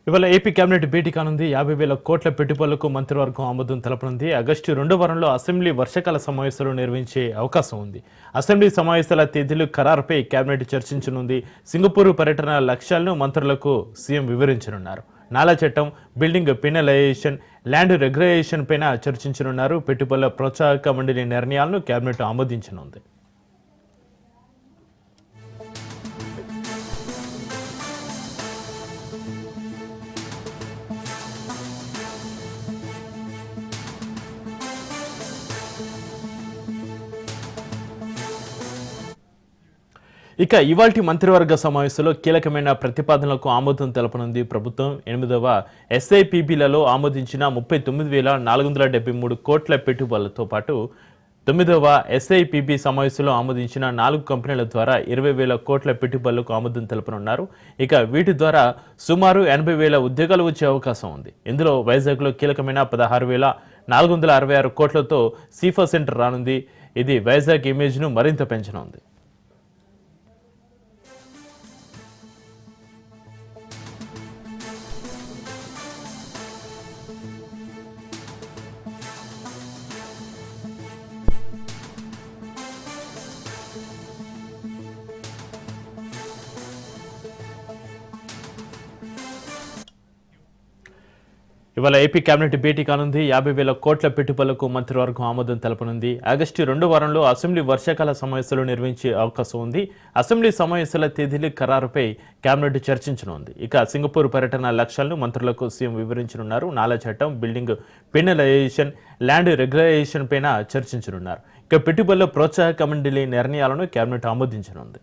ఇవాళ AP cabinet భేటీ కానుంది. 50,000 కోట్ల పెట్టుబడులకు మంత్రివర్గం ఆమోదం తెలపనుంది. ఆగస్టు 2వ వారంలో అసెంబ్లీ వర్షాకాల సమావేశాలు నిర్వహించే అవకాశం ఉంది. అసెంబ్లీ సమావేశాల తేదీలు ఖరారుపై కేబినెట్ చర్చించనుంది. సింగపూర్ పర్యటన లక్ష్యాలను మంత్రులకు సీఎం వివరించనున్నారు. నాలా చట్టం, బిల్డింగ్ పెనలైజేషన్, ల్యాండ్ రెగ్యులేషన్ పైన చర్చించనున్నారు. పెట్టుబడుల ప్రోత్సాహక మండలి నిర్ణయాలను కేబినెట్ ఆమోదించనుంది. ఇక ఇవాల్టి మంత్రివర్గ సమావేశంలో కీలకమైన ప్రతిపాదనలకు ఆమోదం తెలపనుంది ప్రభుత్వం. 8వ ఎస్ఐపిబిలలో ఆమోదించిన 39,473 కోట్ల పెట్టుబడులతో పాటు 9వ ఎస్ఐపిబి సమావేశంలో ఆమోదించిన 4 కంపెనీల ద్వారా 20,000 కోట్ల పెట్టుబడులకు ఆమోదం తెలపనున్నారు. ఇక వీటి ద్వారా సుమారు 80,000 ఉద్యోగాలు వచ్చే అవకాశం ఉంది. ఇందులో వైజాగ్లో కీలకమైన 16,466 కోట్లతో సీఫా సెంటర్ రానుంది. ఇది వైజాగ్ ఇమేజ్ను మరింత పెంచనుంది. ఇవాళ ఏపీ కేబినెట్ భేటీ కానుంది. 50,000 కోట్ల పెట్టుబడులకు మంత్రివర్గం ఆమోదం తెలపనుంది. ఆగస్టు 2వ వారంలో అసెంబ్లీ వర్షాకాల సమావేశాలు నిర్వహించే అవకాశం ఉంది. అసెంబ్లీ సమావేశాల తేదీల ఖరారుపై కేబినెట్ చర్చించనుంది. ఇక సింగపూర్ పర్యటన లక్ష్యాలను మంత్రులకు సీఎం వివరించనున్నారు. నాలా చట్టం, బిల్డింగ్ పెనలైజేషన్, ల్యాండ్ రెగ్యులేషన్ పైన చర్చించనున్నారు. ఇక పెట్టుబడుల ప్రోత్సాహక మండలి నిర్ణయాలను కేబినెట్ ఆమోదించనుంది.